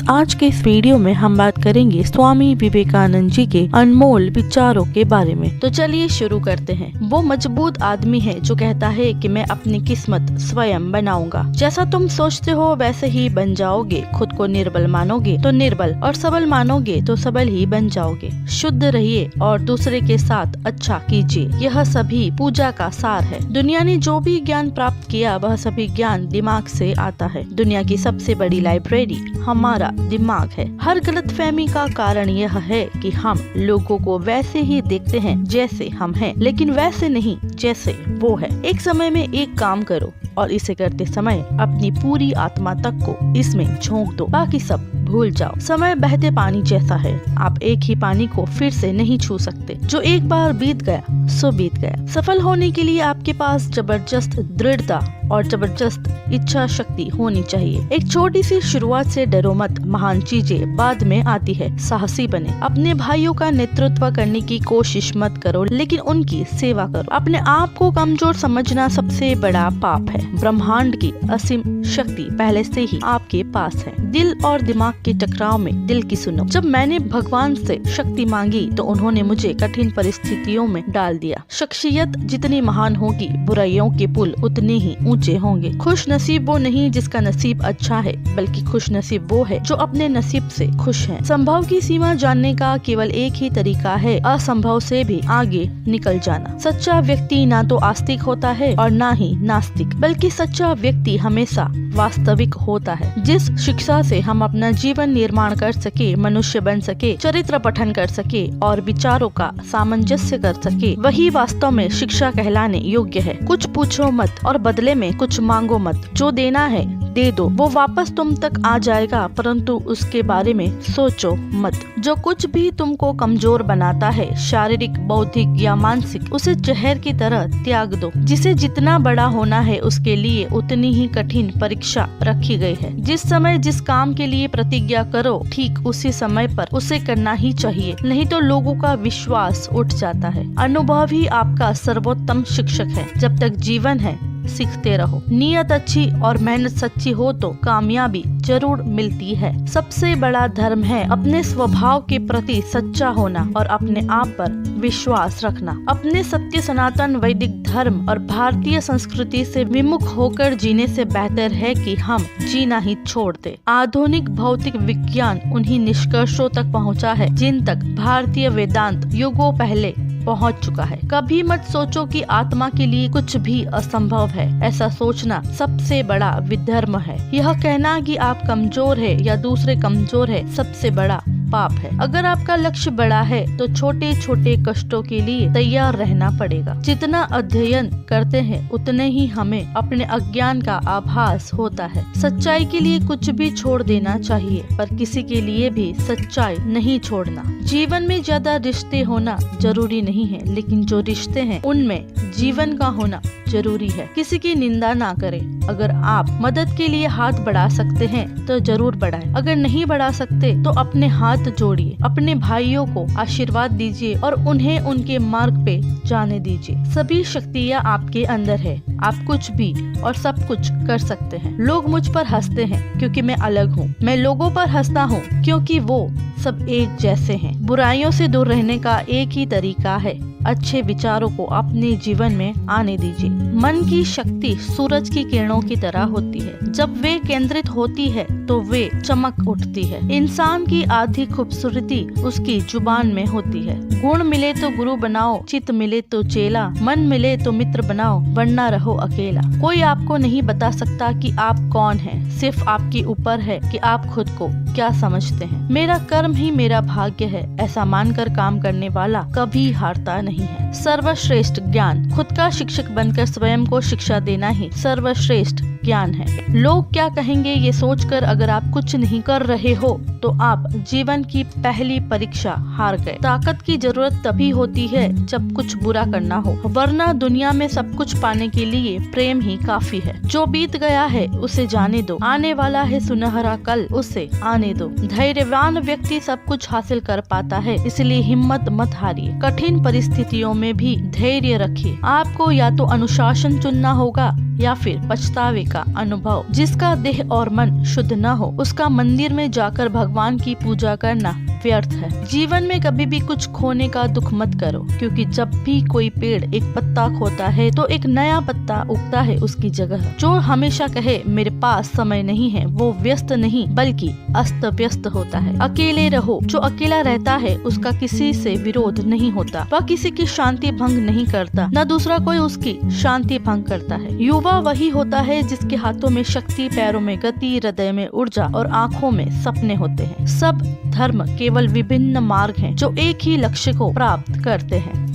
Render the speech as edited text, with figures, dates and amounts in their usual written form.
आज के इस वीडियो में हम बात करेंगे स्वामी विवेकानंद जी के अनमोल विचारों के बारे में। तो चलिए शुरू करते हैं। वो मजबूत आदमी है जो कहता है कि मैं अपनी किस्मत स्वयं बनाऊंगा। जैसा तुम सोचते हो वैसे ही बन जाओगे। खुद को निर्बल मानोगे तो निर्बल और सबल मानोगे तो सबल ही बन जाओगे। शुद्ध रहिए और दूसरे के साथ अच्छा कीजिए। यह सभी पूजा का सार है। दुनिया ने जो भी ज्ञान प्राप्त किया वह सभी ज्ञान दिमाग से आता है। दुनिया की सबसे बड़ी लाइब्रेरी हमारा दिमाग है। हर गलतफहमी का कारण यह है कि हम लोगों को वैसे ही देखते हैं जैसे हम हैं, लेकिन वैसे नहीं जैसे वो है। एक समय में एक काम करो और इसे करते समय अपनी पूरी आत्मा तक को इसमें झोंक दो, बाकी सब भूल जाओ। समय बहते पानी जैसा है। आप एक ही पानी को फिर से नहीं छू सकते। जो एक बार बीत गया सो बीत गया। सफल होने के लिए आपके पास जबरदस्त दृढ़ता और जबरदस्त इच्छा शक्ति होनी चाहिए। एक छोटी सी शुरुआत से डरो मत। महान चीजें बाद में आती है। साहसी बने। अपने भाइयों का नेतृत्व करने की कोशिश मत करो, लेकिन उनकी सेवा करो। अपने आप को कमजोर समझना सबसे बड़ा पाप है। ब्रह्मांड की असीम शक्ति पहले से ही आपके पास है। दिल और दिमाग के टकराव में दिल की सुनो। जब मैंने भगवान से शक्ति मांगी तो उन्होंने मुझे कठिन परिस्थितियों में डाल दिया। शख्सियत जितनी महान होगी बुराइयों के पुल उतने ही ऊंचे होंगे। खुश नसीब वो नहीं जिसका नसीब अच्छा है, बल्कि खुश नसीब वो है जो अपने नसीब से खुश है। संभव की सीमा जानने का केवल एक ही तरीका है, असंभव से भी आगे निकल जाना। सच्चा व्यक्ति ना तो आस्तिक होता है और ना ही नास्तिक, बल्कि सच्चा व्यक्ति हमेशा वास्तविक होता है। जिस शिक्षा से हम अपना जीवन निर्माण कर सके, मनुष्य बन सके, चरित्र पठन कर सके और विचारों का सामंजस्य कर सके, वही वास्तव में शिक्षा कहलाने योग्य है। कुछ पूछो मत और बदले में कुछ मांगो मत। जो देना है दे दो, वो वापस तुम तक आ जाएगा, परंतु उसके बारे में सोचो मत। जो कुछ भी तुमको कमजोर बनाता है, शारीरिक, बौद्धिक या मानसिक, उसे जहर की तरह त्याग दो। जिसे जितना बड़ा होना है उसके लिए उतनी ही कठिन परीक्षा रखी गई है। जिस समय जिस काम के लिए प्रतिज्ञा करो, ठीक उसी समय पर उसे करना ही चाहिए, नहीं तो लोगों का विश्वास उठ जाता है। अनुभव ही आपका सर्वोत्तम शिक्षक है। जब तक जीवन है सीखते रहो। नियत अच्छी और मेहनत सच्ची हो तो कामयाबी जरूर मिलती है। सबसे बड़ा धर्म है अपने स्वभाव के प्रति सच्चा होना और अपने आप पर विश्वास रखना। अपने सत्य सनातन वैदिक धर्म और भारतीय संस्कृति से विमुख होकर जीने से बेहतर है कि हम जीना ही छोड़ दे। आधुनिक भौतिक विज्ञान उन्हीं निष्कर्षों तक पहुंचा है जिन तक भारतीय वेदांत युगों पहले पहुंच चुका है। कभी मत सोचो कि आत्मा के लिए कुछ भी असंभव है। ऐसा सोचना सबसे बड़ा विधर्म है। यह कहना कि आप कमजोर है या दूसरे कमजोर है सबसे बड़ा पाप है। अगर आपका लक्ष्य बड़ा है तो छोटे छोटे कष्टों के लिए तैयार रहना पड़ेगा। जितना अध्ययन करते हैं उतने ही हमें अपने अज्ञान का आभास होता है। सच्चाई के लिए कुछ भी छोड़ देना चाहिए, पर किसी के लिए भी सच्चाई नहीं छोड़ना। जीवन में ज्यादा रिश्ते होना जरूरी नहीं है, लेकिन जो रिश्ते हैं उनमें जीवन का होना जरूरी है। किसी की निंदा ना करें। अगर आप मदद के लिए हाथ बढ़ा सकते हैं तो जरूर बढ़ाएं। अगर नहीं बढ़ा सकते तो अपने हाथ जोड़िए। अपने भाइयों को आशीर्वाद दीजिए और उन्हें उनके मार्ग पे जाने दीजिए। सभी शक्तियाँ आपके अंदर है। आप कुछ भी और सब कुछ कर सकते हैं। लोग मुझ पर हंसते हैं क्योंकि मैं अलग हूँ। मैं लोगों पर हंसता हूँ क्योंकि वो सब एक जैसे हैं। बुराइयों से दूर रहने का एक ही तरीका है, अच्छे विचारों को अपने जीवन में आने दीजिए। मन की शक्ति सूरज की किरणों की तरह होती है। जब वे केंद्रित होती है तो वे चमक उठती है। इंसान की आधी खूबसूरती उसकी जुबान में होती है। गुण मिले तो गुरु बनाओ, चित मिले तो चेला, मन मिले तो मित्र बनाओ, वरना रहो अकेला। कोई आपको नहीं बता सकता कि आप कौन हैं, सिर्फ आपके ऊपर है कि आप खुद को क्या समझते हैं। मेरा कर्म ही मेरा भाग्य है, ऐसा मानकर काम करने वाला कभी हारता नहीं है। सर्वश्रेष्ठ ज्ञान खुद का शिक्षक बनकर स्वयं को शिक्षा देना ही सर्वश्रेष्ठ ज्ञान है। लोग क्या कहेंगे ये सोचकर अगर आप कुछ नहीं कर रहे हो तो आप जीवन की पहली परीक्षा हार गए। ताकत की जरूरत तभी होती है जब कुछ बुरा करना हो, वरना दुनिया में सब कुछ पाने के लिए प्रेम ही काफी है। जो बीत गया है उसे जाने दो, आने वाला है सुनहरा कल, उसे आने दो। धैर्यवान व्यक्ति सब कुछ हासिल कर पाता है, इसलिए हिम्मत मत हारिए। कठिन परिस्थितियों में भी धैर्य रखिए। आपको या तो अनुशासन चुनना होगा या फिर पछतावे का अनुभव। जिसका देह और मन शुद्ध न हो उसका मंदिर में जाकर भगवान की पूजा करना व्यर्थ है। जीवन में कभी भी कुछ खोने का दुख मत करो, क्योंकि जब भी कोई पेड़ एक पत्ता खोता है तो एक नया पत्ता उगता है उसकी जगह। जो हमेशा कहे मेरे पास समय नहीं है वो व्यस्त नहीं बल्कि अस्त व्यस्त होता है। अकेले रहो। जो अकेला रहता है उसका किसी से विरोध नहीं होता। वह किसी की शांति भंग नहीं करता, न दूसरा कोई उसकी शांति भंग करता है। युवा वही होता है जिसके हाथों में शक्ति, पैरों में गति, हृदय में ऊर्जा और आँखों में सपने होते हैं। सब धर्म केवल विभिन्न मार्ग हैं जो एक ही लक्ष्य को प्राप्त करते हैं।